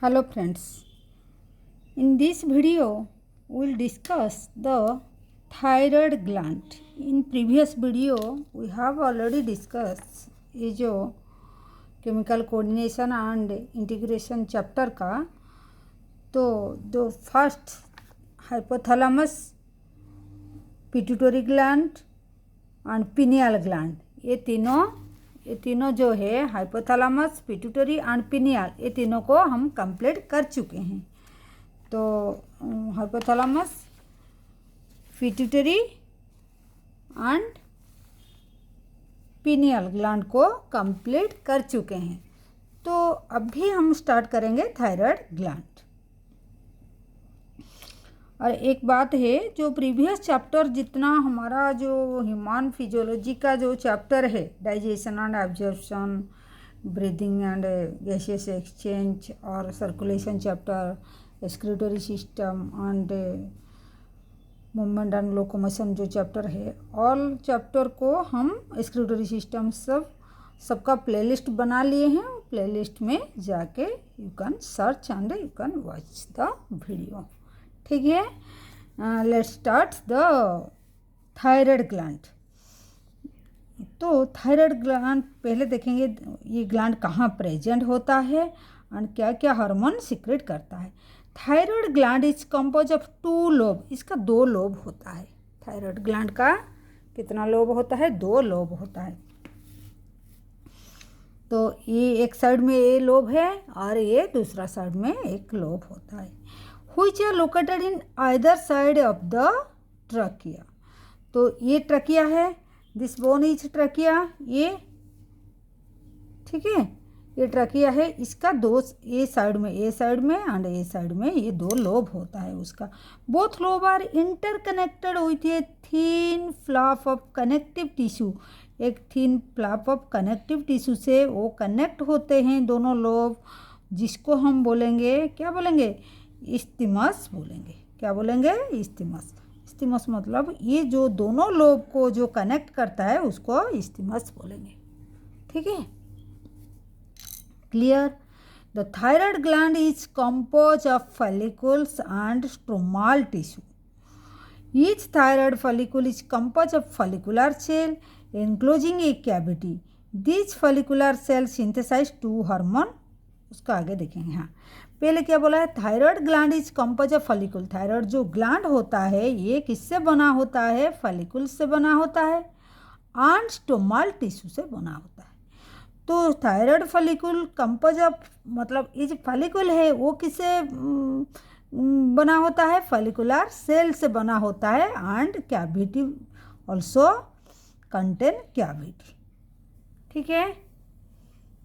Hello friends, in this video we will discuss the thyroid gland. In previous video we have already discussed ये जो chemical coordination and integration chapter का, तो जो first hypothalamus, pituitary gland and pineal gland, ये तीनों जो है hypothalamus, pituitary and pineal, ये तीनों को हम कंप्लीट कर चुके हैं। तो hypothalamus, pituitary and pineal gland को कंप्लीट कर चुके हैं। तो अभी हम स्टार्ट करेंगे थायराइड ग्लैंड। और एक बात है, जो प्रीवियस चैप्टर जितना हमारा जो ह्यूमन फिजियोलॉजी का जो चैप्टर है, digestion and absorption, breathing and gaseous exchange और circulation chapter, excretory system and movement and locomotion जो चैप्टर है, ऑल चैप्टर को हम एक्सक्रीटरी सिस्टम सबका प्लेलिस्ट बना लिए हैं। प्लेलिस्ट में जाके you can search and you can watch the video. ठीक है, let's start the thyroid gland. तो थायराइड ग्लैंड पहले देखेंगे, ये ग्लैंड कहाँ प्रेजेंट होता है एंड क्या क्या हार्मोन सीक्रेट करता है। Thyroid gland is compose of 2 lobe. इसका 2 लोब होता है। थायराइड ग्लैंड का कितना लोब होता है? 2 लोब होता है। तो ये एक साइड में ये लोब है और ये दूसरा साइड में एक लोब होता है, which are located in either side of the trachea। तो ये ट्रकिया है, दिस बोन इज ट्रकिया, ये ठीक है, ये ट्रकिया है। इसका ए साइड में एंड ए साइड में ये 2 लोब होता है उसका। Both lobe are interconnected with a thin flap of connective tissue. एक thin flap of connective tissue से वो कनेक्ट होते हैं दोनों लोब, जिसको हम बोलेंगे, क्या बोलेंगे? इस्थिमस बोलेंगे। क्या बोलेंगे? इस्थिमस। इस्थिमस मतलब ये जो दोनों लोब को जो कनेक्ट करता है उसको इस्थिमस बोलेंगे। ठीक है, clear? The thyroid gland is compose of follicles and stromal tissue. Each thyroid follicle is composed of follicular cell enclosing a cavity. These follicular cells synthesize 2 hormone। उसका आगे देखेंगे। हाँ, पहले क्या बोला है? Thyroid gland is compose of follicle. Thyroid जो gland होता है ये किससे बना होता है? फॉलिकल से बना होता है एंड स्टोमल टिश्यू से बना होता है। तो थायराइड फॉलिकल कंपोज ऑफ, मतलब ये जो फॉलिकल है वो किससे बना होता है? फॉलिकुलर सेल से बना होता है and cavity also contain cavity. ठीक है,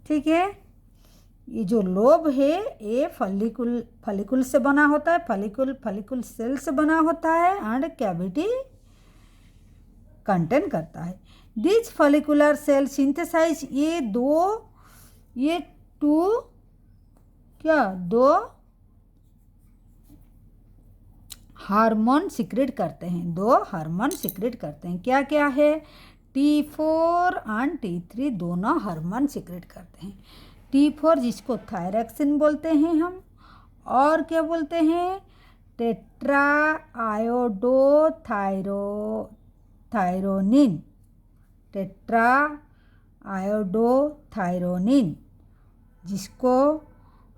ठीक है। ये जो लोब है ये फॉलिकल से बना होता है, फॉलिकल सेल से बना होता है एंड कैविटी कंटेन करता है। दिस फॉलिकुलर सेल सिंथेसाइज ये 2 हार्मोन सीक्रेट करते हैं। 2 हार्मोन सीक्रेट करते हैं। क्या क्या है? T4 एंड T3 दोनों हार्मोन सीक्रेट करते हैं। T4 जिसको थायरॉक्सिन बोलते हैं हम, और क्या बोलते हैं? Tetra iodo thyronine. Tetra iodo thyronine, जिसको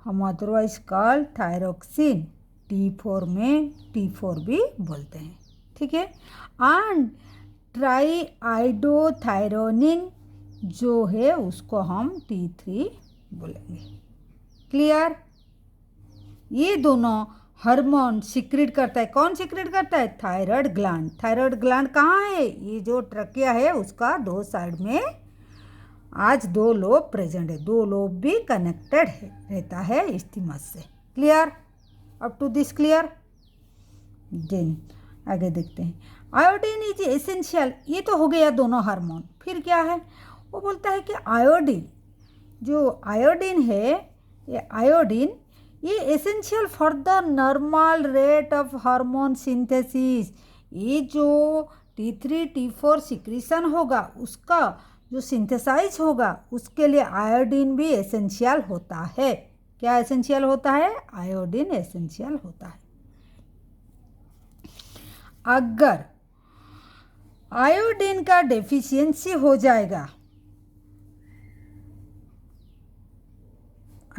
हम अदरवाइज कॉल थायरॉक्सिन। T4 में T4 भी बोलते हैं। ठीक है, एंड ट्राई आइडोथायरोनिन जो है उसको हम T3 बोलेंगे। क्लियर? ये दोनों हार्मोन सीक्रेट करता है। कौन सीक्रेट करता है? Thyroid gland. थायराइड ग्लैंड कहाँ है? ये जो ट्रकिया है उसका 2 साइड में आज 2 लोब प्रेजेंट है। 2 लोब भी कनेक्टेड है, रहता है इस्थिमस से। Clear? Up to this clear? Then आगे देखते हैं। Iodine is essential. ये तो हो गया दोनों हार्मोन। फिर क्या है? वो बोलता है कि आयोडीन, जो आयोडीन है, ये आयोडीन ये essential for the normal rate of hormone synthesis. ये जो T3 T4 सिक्रीशन होगा उसका जो सिंथेसाइज होगा उसके लिए आयोडीन भी एसेंशियल होता है। क्या एसेंशियल होता है? आयोडीन एसेंशियल होता है। अगर आयोडीन का डेफिशिएंसी हो जाएगा,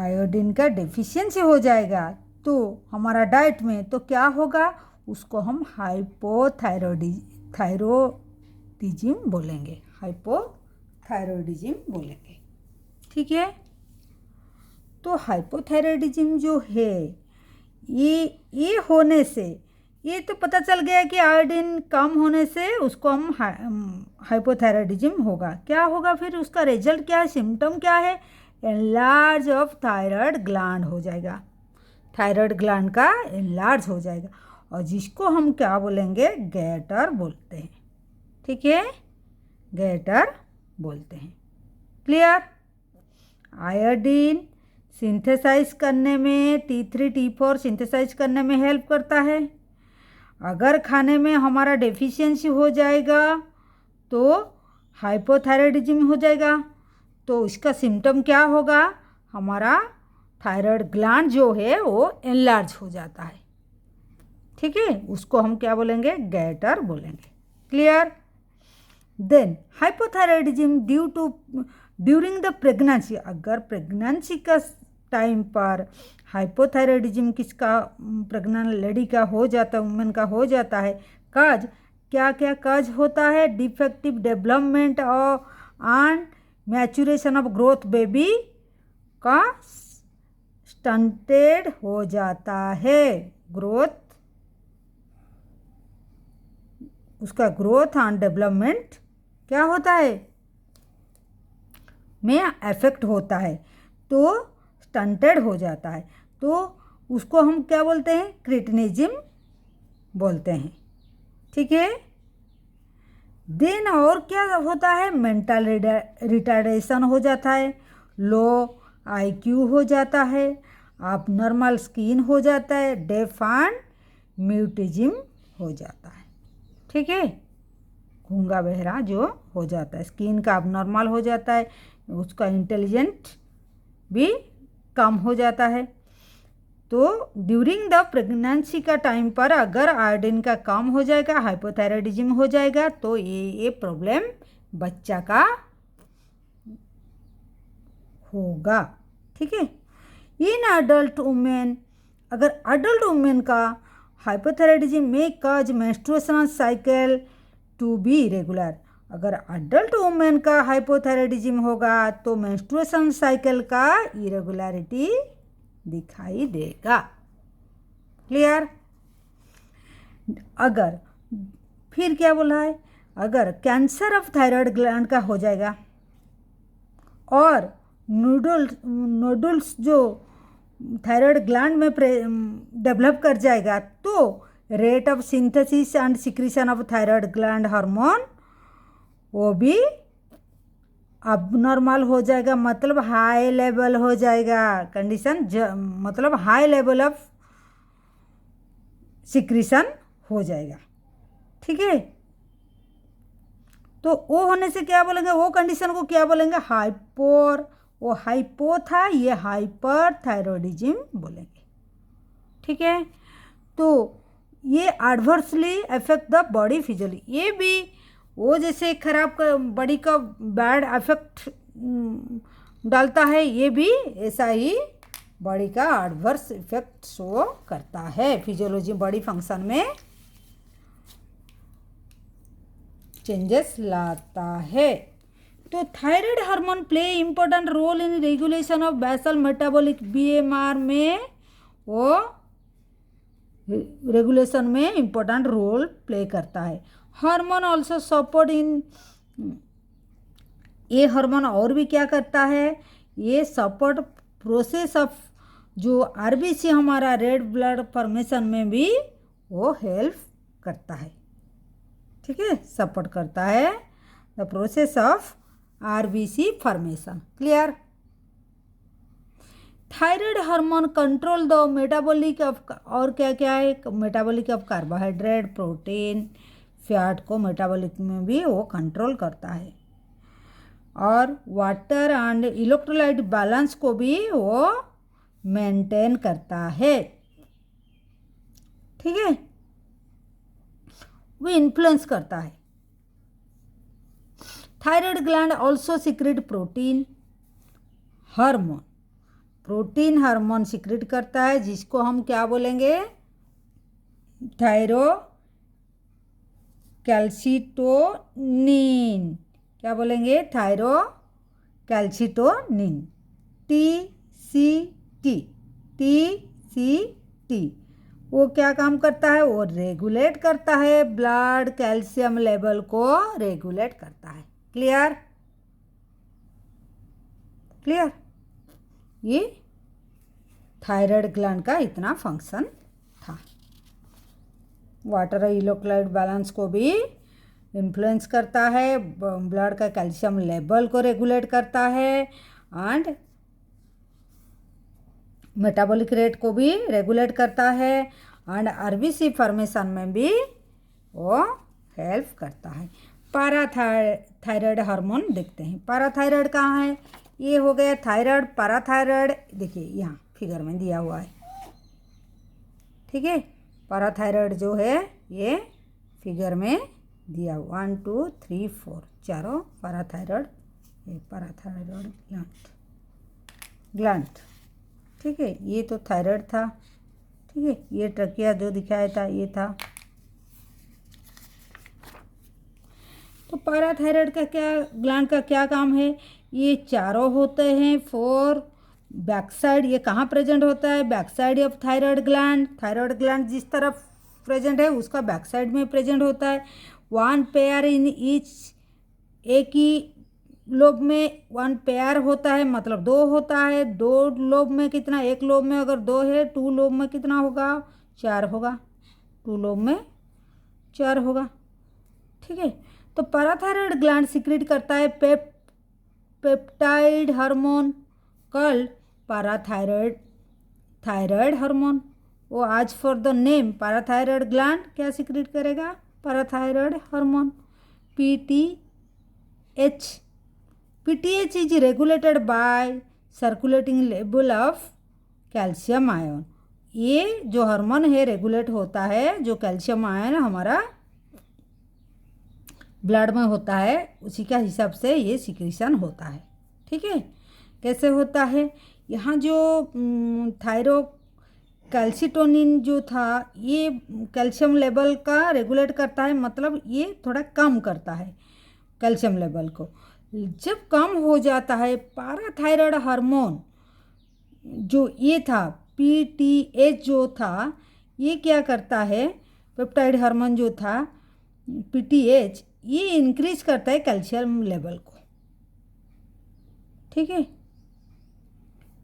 आयोडीन का डेफिशिएंसी हो जाएगा तो हमारा डाइट में तो क्या होगा? उसको हम हाइपोथायरॉयडिज्म बोलेंगे, हाइपोथायरॉयडिज्म बोलेंगे। ठीक है, तो हाइपोथायरॉयडिज्म जो है ये होने से, ये तो पता चल गया कि आयोडीन कम होने से उसको हम हाइपोथायरॉयडिज्म होगा। क्या होगा फिर? उसका रिजल्ट क्या है, सिम्टम क्या है? एनलार्ज ऑफ थायराइड ग्लैंड हो जाएगा, थायराइड ग्लैंड का एनलार्ज हो जाएगा, और जिसको हम क्या बोलेंगे? गैटर बोलते हैं। ठीक है, गैटर बोलते हैं। क्लियर? आयोडीन सिंथेसाइज करने में, T3 T4 सिंथेसाइज करने में हेल्प करता है। अगर खाने में हमारा डेफिशिएंसी हो जाएगा तो हाइपोथायरॉयडिज्म हो जाएगा। तो इसका सिम्टम क्या होगा? हमारा थायराइड ग्लैंड जो है वो एनलार्ज हो जाता है। ठीक है, उसको हम क्या बोलेंगे? गैटर बोलेंगे। Clear? Then hypothyroidism during the pregnancy, अगर प्रेगनेंसी का टाइम पर हाइपोथायरॉयडिज्म किसका, प्रेग्नेंट लेडी का हो जाता है, वुमेन का हो जाता है। काज क्या क्या काज होता है? डिफेक्टिव डेवलपमेंट और and maturation of growth, baby का स्टंटेड हो जाता है, ग्रोथ, उसका ग्रोथ एंड डेवलपमेंट क्या होता है? में अफेक्ट होता है, तो स्टंटेड हो जाता है, तो उसको हम क्या बोलते हैं? क्रिटिनिज्म बोलते हैं। ठीक है, देन और क्या होता है? मेंटल रिटार्डेशन हो जाता है, लो IQ हो जाता है, abnormal स्किन हो जाता है, डेफ एंड म्यूटिज्म हो जाता है। ठीक है, गूंगा बहरा जो हो जाता है, स्किन का abnormal हो जाता है, उसका इंटेलिजेंट भी कम हो जाता है। तो ड्यूरिंग द प्रेगनेंसी का टाइम पर अगर आयोडीन का कम हो जाएगा, हाइपोथायरॉयडिज्म हो जाएगा, तो ये प्रॉब्लम बच्चा का होगा। ठीक है, इन अडल्ट वुमेन, अगर अडल्ट वुमेन का हाइपोथायरॉयडिज्म में cause menstruation cycle to be irregular, अगर अडल्ट वुमेन का हाइपोथायरॉयडिज्म होगा तो मेंस्ट्रुएशन साइकिल का इरेगुलरिटी दिखाई देगा। क्लियर? अगर फिर क्या बोला है? अगर कैंसर ऑफ थायराइड ग्लैंड का हो जाएगा और नोडुल्स जो थायराइड ग्लैंड में डेवलप कर जाएगा, तो rate of synthesis and secretion of thyroid gland hormone वो भी अबनॉर्मल हो जाएगा, मतलब हाई लेवल हो जाएगा, कंडीशन मतलब हाई लेवल ऑफ सिक्रीशन हो जाएगा। ठीक है, तो वो होने से क्या बोलेंगे? वो कंडीशन को क्या बोलेंगे? हाइपोर, वो हाइपो था, ये हाइपर थायरॉयडिज्म बोलेंगे। ठीक है, तो ये adversely affect the body physiology, ये भी वो जैसे खराब बॉडी का बैड इफेक्ट डालता है, ये भी ऐसा ही बॉडी का एडवर्स इफेक्ट शो करता है, फिजियोलॉजी बॉडी फंक्शन में चेंजेस लाता है। तो thyroid hormone play important role in regulation of basal metabolic, BMR में वो रेगुलेशन में इम्पोर्टेंट रोल प्ले करता है। हार्मोन ऑल्सो सपोर्ट इन, ये हार्मोन और भी क्या करता है? ये सपोर्ट प्रोसेस ऑफ जो RBC हमारा रेड ब्लड फॉर्मेशन में भी वो हेल्प करता है। ठीक है, सपोर्ट करता है the process of RBC formation. Clear? Thyroid hormone control the metabolic of, और क्या क्या है? Metabolic of carbohydrate, protein, fat को मेटाबॉलिक में भी वो कंट्रोल करता है, और वाटर एंड इलेक्ट्रोलाइट बैलेंस को भी वो मेंटेन करता है। ठीक है, वो इन्फ्लुएंस करता है। Thyroid gland also secrete protein hormone. Protein hormone secrete करता है, जिसको हम क्या बोलेंगे, थायरो कैल्सिटोनिन। क्या बोलेंगे, थायरो कैल्सिटोनिन, TCT। TCT वो क्या काम करता है, वो रेगुलेट करता है, ब्लड कैल्शियम लेवल को रेगुलेट करता है। Clear clear. ये थायराइड ग्लैंड का इतना फंक्शन था। वाटर इलेक्ट्रोलाइट बैलेंस को भी इन्फ्लुएंस करता है, ब्लड का कैल्शियम लेवल को रेगुलेट करता है, एंड मेटाबॉलिक रेट को भी रेगुलेट करता है, एंड आरबीसी फॉर्मेशन में भी वो हेल्प करता है। पैराथायराइड हार्मोन देखते हैं। पैराथायराइड कहाँ है, ये हो गया थायराइड। पैराथायराइड देखिए यहाँ फिगर में दिया हुआ है। ठीक है, पैराथायराइड जो है ये फिगर में दिया हुआ, 1 2 3 4 चारों पैराथायराइड, ये पैराथायराइड ग्लैंड। ठीक है, ये तो थायराइड था। ठीक है, ये ट्रकिया जो दिखाया था ये था। तो पैराथायराइड का क्या, ग्लैंड का क्या काम है, ये चारों होते हैं। 4 बैक साइड, ये कहाँ प्रेजेंट होता है, back side of thyroid gland. Thyroid gland जिस तरफ प्रेजेंट है उसका बैक साइड में प्रेजेंट होता है। 1 पेयर इन ईच, एक ही लोब में 1 पेयर होता है, मतलब 2 होता है। 2 लोब में कितना, एक लोब में अगर 2 है, 2 लोब में कितना होगा, 4 होगा। 2 लोब में 4 होगा। ठीक है, तो पैराथायराइड ग्लैंड सिक्रेट करता है peptide hormone called thyroid hormone. वो आज for the name parathyroid gland क्या सिक्रेट करेगा, parathyroid hormone PTH। PTH is regulated by circulating level of calcium ion. ये जो हार्मोन है रेगुलेट होता है, जो कैल्शियम आयन हमारा ब्लड में होता है उसी का हिसाब से ये सिक्रीशन होता है। ठीक है, कैसे होता है, यहाँ जो थायरो कैल्सिटोनिन जो था ये कैल्शियम लेवल का रेगुलेट करता है, मतलब ये थोड़ा कम करता है कैल्शियम लेवल को। जब कम हो जाता है पैराथायराइड हार्मोन जो ये था PTH जो था, ये क्या करता है, पेप्टाइड हार्मोन जो था PTH, ये इंक्रीज करता है कैल्शियम लेवल को। ठीक है,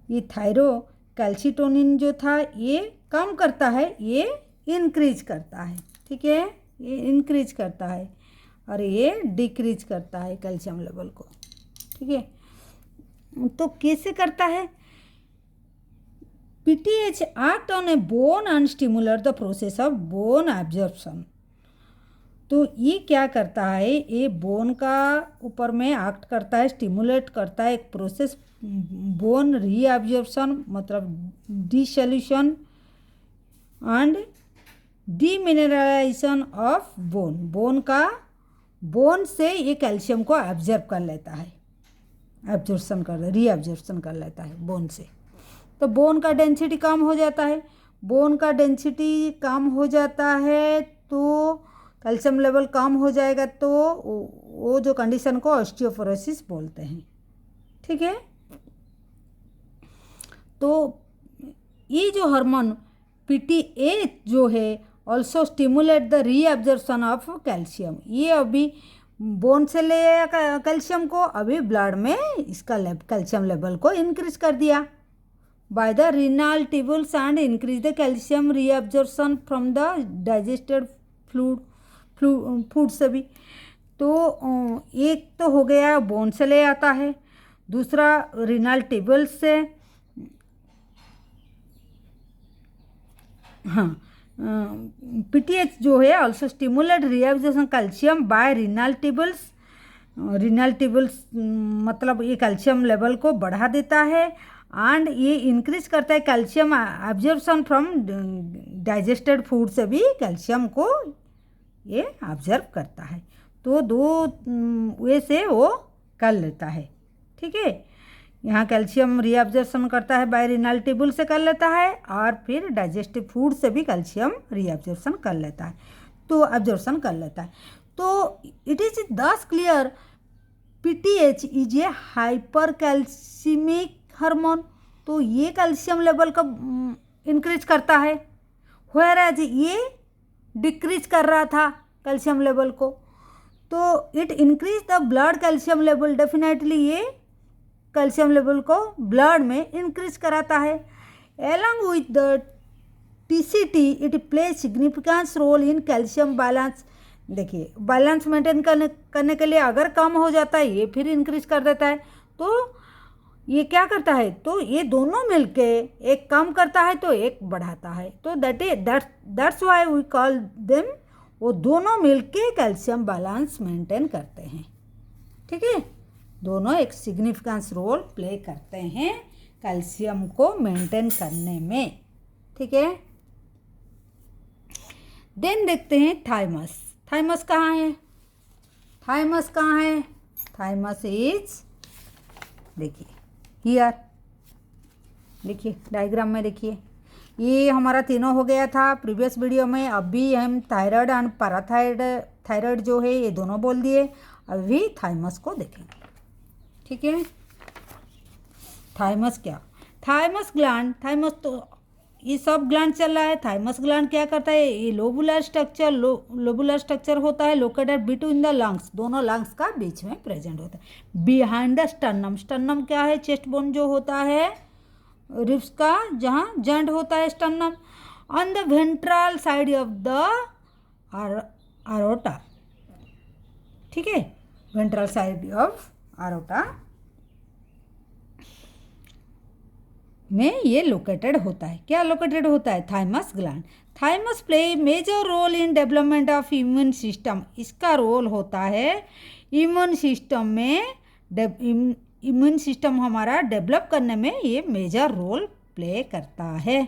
ये थायरो कैल्सिटोनिन जो था ये कम करता है, ये इंक्रीज करता है। ठीक है, ये इंक्रीज करता है और ये डिक्रीज करता है कैल्शियम लेवल को। ठीक है, तो कैसे करता है, PTH act on a bone and stimulate the process of bone absorption। तो ये क्या करता है, ये बोन का ऊपर में एक्ट करता है, स्टिमुलेट करता है एक प्रोसेस, बोन रीअब्जॉर्प्शन मतलब dissolution and demineralisation of bone. Bone से ये कैल्शियम को एब्जॉर्ब कर लेता है, रीअब्जॉर्प्शन कर लेता है बोन से। तो बोन का डेंसिटी कम हो जाता है। बोन का डेंसिटी कम हो जाता है तो कैल्शियम लेवल कम हो जाएगा, तो वो जो कंडीशन को ऑस्टियोपोरोसिस बोलते हैं। ठीक है, तो ये जो हार्मोन PTH जो है also stimulate the reabsorption of calcium. ये अभी बोन से ले आया कैल्शियम को, अभी ब्लड में इसका कैल्शियम लेवल को इंक्रीज कर दिया by the renal tubules and increase the calcium reabsorption from the digested food से भी। तो एक तो हो गया बोन से ले आता है, दूसरा रीनल ट्यूबुल्स से। हाँ, PTH जो है also stimulate reabsorption calcium by renal tubules मतलब ये कैल्शियम लेवल को बढ़ा देता है एंड ये इंक्रीज करता है calcium absorption from digested food से भी कैल्शियम को ये ऑब्जर्व करता है। तो दो वे से वो कर लेता है। ठीक है, यहाँ कैल्शियम रीअब्जॉर्प्शन करता है बाय रीनल ट्यूबुल से कर लेता है, और फिर डाइजेस्टिव फूड से भी कैल्शियम रीअब्जॉर्प्शन कर लेता है, तो एब्जॉर्प्शन कर लेता है। तो it is thus clear PTH is a hyper calcaemic hormone. तो ये कैल्शियम लेवल का इंक्रीज करता है, व्हेयरएज ये डिक्रीज कर रहा था कैल्शियम लेवल को। तो it increase the blood calcium level, definitely ये कैल्शियम लेवल को ब्लड में इंक्रीज कराता है। Along with the TCT it play significance role in calcium balance. देखिए, बैलेंस मेंटेन करने के लिए अगर कम हो जाता है ये फिर इंक्रीज कर देता है। तो ये क्या करता है, तो ये दोनों मिलके एक कम करता है तो एक बढ़ाता है। तो that's why we call them, वो दोनों मिलके कैल्शियम बैलेंस मेंटेन करते हैं। ठीक है, दोनों एक सिग्निफिकेंस रोल प्ले करते हैं कैल्शियम को मेंटेन करने में। ठीक है, देन देखते हैं थाइमस। थाइमस कहाँ है? थाइमस कहाँ है? थाइमस इज, देखिए हियर, देखिए डायग्राम में देखिए, ये हमारा तीनों हो गया था प्रीवियस वीडियो में। अभी हम थायराइड एंड पैराथायराइड जो है ये दोनों बोल दिए, अभी थाइमस को देखेंगे। ठीक है, थाइमस क्या? थाइमस ग्लैंड, थाइमस तो ये सब ग्लैंड चल रहा है। थाइमस ग्लैंड क्या करता है, ये लोबुलर स्ट्रक्चर होता है लोकेटेड बिटवीन द लंग्स, दोनों लंग्स का बीच में प्रेजेंट होता है। बिहाइंड द स्टर्नम, स्टर्नम क्या है, चेस्ट बोन जो होता है रिब्स का जहाँ जॉइंट होता है sternum. On the ventral side of the aorta. ठीक है, वेंट्रल साइड ऑफ अरोटा में ये लोकेटेड होता है। क्या लोकेटेड होता है? Thymus gland. Thymus play major role in development of immune system. इसका रोल होता है इम्यून सिस्टम में, इम्यून सिस्टम हमारा डेवलप करने में ये मेजर रोल प्ले करता है।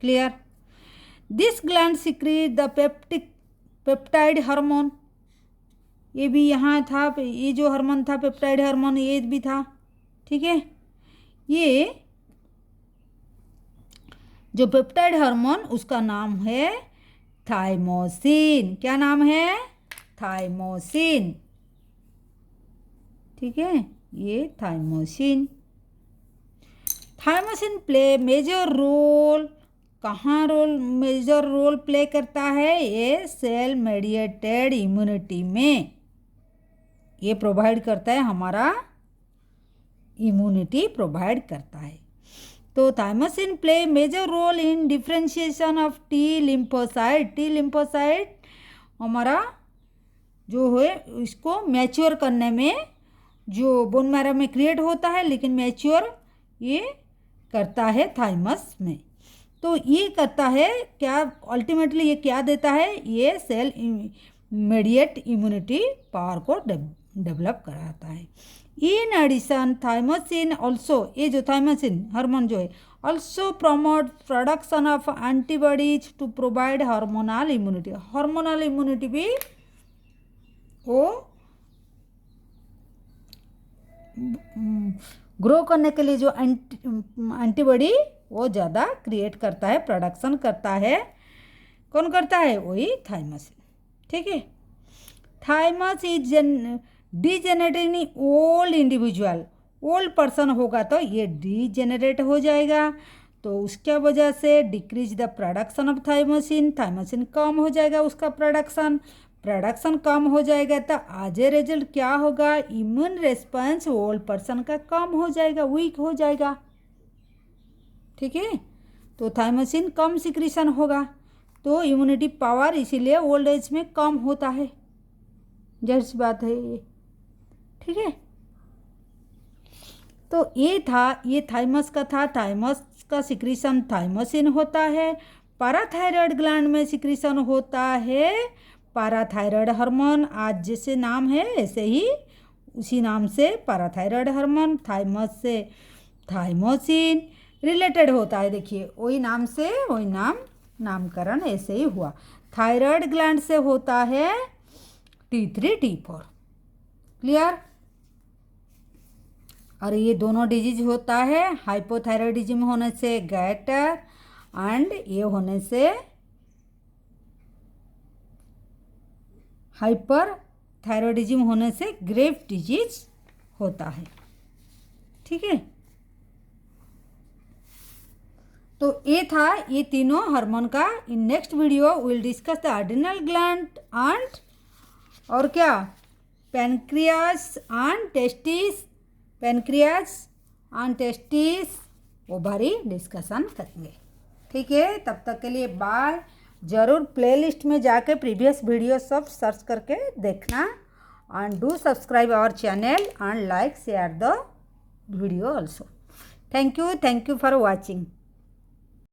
Clear? This gland secrete the peptide hormone. ये भी यहाँ था, ये जो हार्मोन था पेप्टाइड हार्मोन ये भी था। ठीक है, ये जो पेप्टाइड हार्मोन उसका नाम है थाइमोसिन। क्या नाम है? थाइमोसिन। ठीक है, ये thymosin. Thymosin play major role, कहाँ मेजर रोल प्ले करता है? ये सेल मेडिएटेड इम्यूनिटी में ये प्रोवाइड करता है, हमारा इम्यूनिटी प्रोवाइड करता है। तो thymosin play major role in differentiation of T lymphocyte. T lymphocyte हमारा जो है इसको मैच्योर करने में, जो बोन मैरो में क्रिएट होता है लेकिन मैच्योर ये करता है थाइमस में। तो ये करता है क्या, अल्टीमेटली ये क्या देता है, ये सेल मेडिएट इम्यूनिटी पावर को डेवलप कराता है। इन एडिशन थाइमोसिन ऑल्सो, ये जो थाइमोसिन हार्मोन जो है also promote production of antibodies to provide hormonal immunity. Hormonal immunity भी वो ग्रो करने के लिए जो एंटीबॉडी वो ज़्यादा क्रिएट करता है, प्रोडक्शन करता है। कौन करता है? वही थाइमोसिन। ठीक है, thymus is degenerating in old individual. Old person होगा तो ये डीजेनरेट हो जाएगा, तो उसके वजह से decrease the production of thymosin. Thymosin कम हो जाएगा उसका प्रोडक्शन कम हो जाएगा, तो आज ए रिजल्ट क्या होगा, इम्यून रिस्पॉन्स ओल्ड पर्सन का कम हो जाएगा, वीक हो जाएगा। ठीक है, तो थाइमोसिन कम सिक्रीशन होगा तो इम्यूनिटी पावर इसीलिए ओल्ड एज में कम होता है, जाहिर सी बात है ये। ठीक है, तो ये था, ये थाइमस का था। थाइमस का सिक्रीशन थाइमोसिन होता है। पैराथायराइड ग्लैंड में सिक्रीशन होता है पैराथायराइड हार्मोन। आज जैसे नाम है ऐसे ही उसी नाम से पैराथायराइड हार्मोन। थाइमस से थाइमोसिन रिलेटेड होता है। देखिए वही नाम से वही नामकरण ऐसे ही हुआ। थायराइड ग्लैंड से होता है T3 T4। क्लियर। और ये दोनों डिजीज होता है हाइपोथायरॉयडिज्म होने से गैटर एंड ये होने से हाइपर थायरॉयडिज्म होने से ग्रेव डिजीज होता है। ठीक है। तो ये था ये तीनों हार्मोन का। In next video will discuss the adrenal gland and और क्या pancreas and testis, pancreas and testis ovary discussion करेंगे। ठीक है। तब तक के लिए बाय। ज़रूर प्लेलिस्ट में जाके प्रीवियस वीडियो सब सर्च करके देखना and do subscribe our channel and like share the video also. Thank you for watching.